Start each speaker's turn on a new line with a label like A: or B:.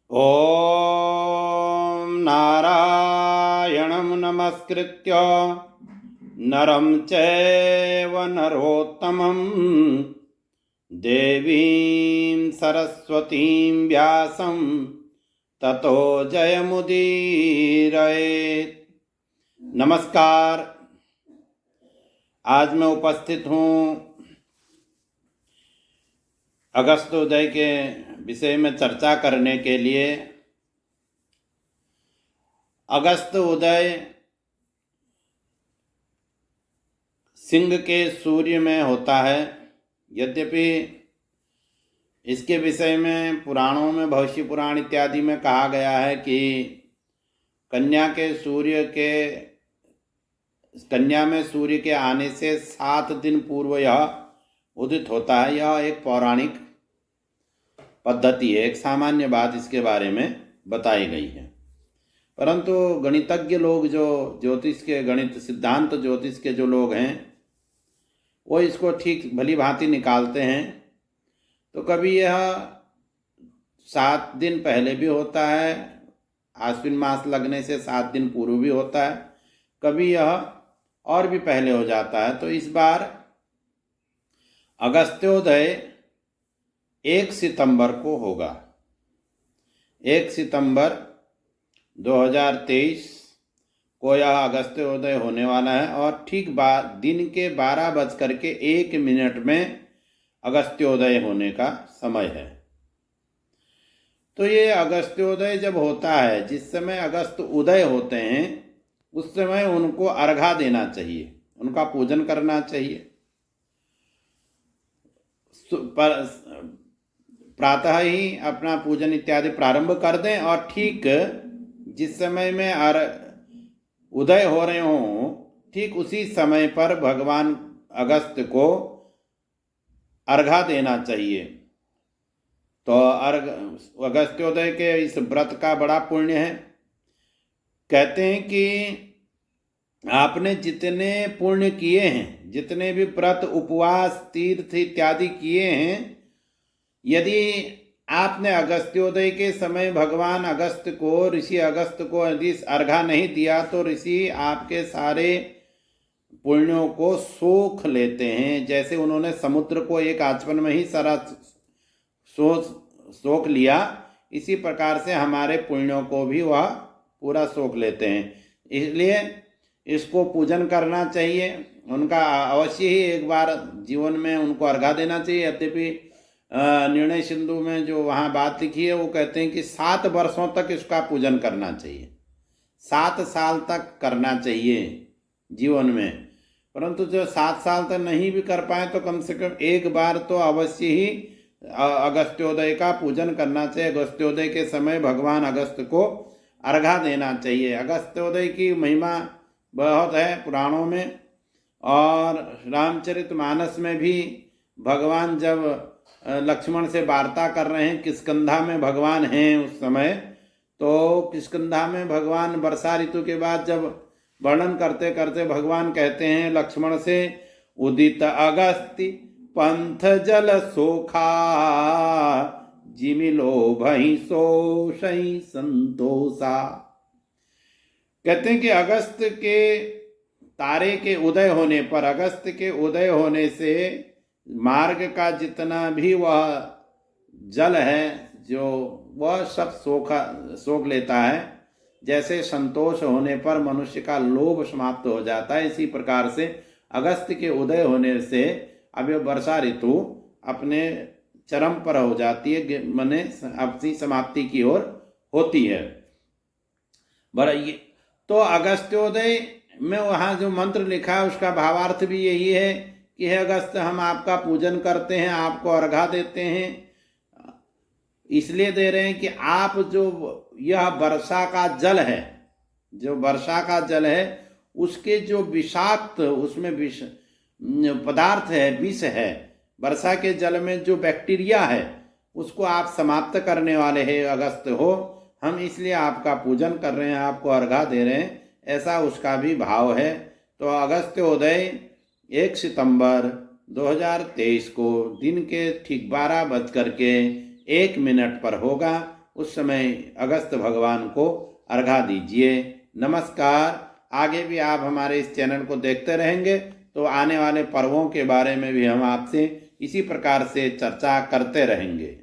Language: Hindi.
A: ॐ नारायणं नमस्कृत्य नरं चैव नरोत्तमं देवीं सरस्वतीं व्यासं ततो जयमुदीरयेत्। नमस्कार। आज मैं उपस्थित हूँ अगस्त उदय के विषय में चर्चा करने के लिए। अगस्त उदय सिंह के सूर्य में होता है। यद्यपि इसके विषय में पुराणों में, भविष्य पुराण इत्यादि में कहा गया है कि कन्या में सूर्य के आने से 7 दिन पूर्व यह उदित होता है। यह एक पौराणिक पद्धति है, एक सामान्य बात इसके बारे में बताई गई है। परंतु गणितज्ञ लोग, जो ज्योतिष के गणित सिद्धांत ज्योतिष के जो लोग हैं, वो इसको ठीक भली भांति निकालते हैं। तो कभी यह 7 दिन पहले भी होता है, आश्विन मास लगने से 7 दिन पूर्व भी होता है, कभी यह और भी पहले हो जाता है। तो इस बार अगस्त्योदय 1 सितंबर को होगा। 1 सितंबर 2023 को यह अगस्त्योदय होने वाला है और ठीक दिन के 12:01 में अगस्त्योदय होने का समय है। तो ये अगस्त्योदय जब होता है, जिस समय अगस्त उदय होते हैं, उस समय उनको अर्घा देना चाहिए, उनका पूजन करना चाहिए। प्रातः ही अपना पूजन इत्यादि प्रारंभ कर दें और ठीक जिस समय में उदय हो रहे हों, ठीक उसी समय पर भगवान अगस्त को अर्घा देना चाहिए। तो अगस्त्योदय के इस व्रत का बड़ा पुण्य है। कहते हैं कि आपने जितने पुण्य किए हैं, जितने भी व्रत, उपवास, तीर्थ इत्यादि किए हैं, यदि आपने अगस्त्योदय के समय भगवान अगस्त को, ऋषि अगस्त को यदि अर्घा नहीं दिया, तो ऋषि आपके सारे पुण्यों को सोख लेते हैं। जैसे उन्होंने समुद्र को एक आचमन में ही सारा सोख लिया, इसी प्रकार से हमारे पुण्यों को भी वह पूरा सोख लेते हैं। इसलिए इसको पूजन करना चाहिए। उनका अवश्य ही एक बार जीवन में उनको अर्घा देना चाहिए। यद्यपि निर्णय सिंधु में जो वहाँ बात लिखी है, वो कहते हैं कि 7 वर्षों तक इसका पूजन करना चाहिए, 7 साल तक करना चाहिए जीवन में। परंतु जो 7 साल तक नहीं भी कर पाए, तो कम से कम एक बार तो अवश्य ही अगस्त्योदय का पूजन करना चाहिए। अगस्त्योदय के समय भगवान अगस्त को अर्घा देना चाहिए। अगस्त्योदय की महिमा बहुत है पुराणों में, और रामचरितमानस में भी भगवान जब लक्ष्मण से वार्ता कर रहे हैं, किष्किंधा में भगवान हैं उस समय, तो किष्किंधा में भगवान वर्षा ऋतु के बाद जब वर्णन करते करते भगवान कहते हैं लक्ष्मण से, उदित अगस्ति पंथ जल सोखा जिमिलो भई सोषई संतोषा। कहते हैं कि अगस्त के तारे के उदय होने पर, अगस्त के उदय होने से मार्ग का जितना भी वह जल है, जो वह सब सोख लेता है। जैसे संतोष होने पर मनुष्य का लोभ समाप्त हो जाता है, इसी प्रकार से अगस्त के उदय होने से अब यह वर्षा ऋतु अपने चरम पर हो जाती है, माने अपनी समाप्ति की ओर होती है। तो अगस्त्योदय में वहाँ जो मंत्र लिखा है, उसका भावार्थ भी यही है कि हे अगस्त, हम आपका पूजन करते हैं, आपको अर्घा देते हैं। इसलिए दे रहे हैं कि आप जो यह वर्षा का जल है, जो वर्षा का जल है, उसके जो विषाक्त, उसमें विष पदार्थ है, विष है, वर्षा के जल में जो बैक्टीरिया है, उसको आप समाप्त करने वाले हैं अगस्त हो। हम इसलिए आपका पूजन कर रहे हैं, आपको अर्घा दे रहे हैं, ऐसा उसका भी भाव है। तो अगस्त्योदय 1 सितंबर 2023 को दिन के ठीक 12:01 पर होगा। उस समय अगस्त भगवान को अर्घा दीजिए। नमस्कार। आगे भी आप हमारे इस चैनल को देखते रहेंगे तो आने वाले पर्वों के बारे में भी हम आपसे इसी प्रकार से चर्चा करते रहेंगे।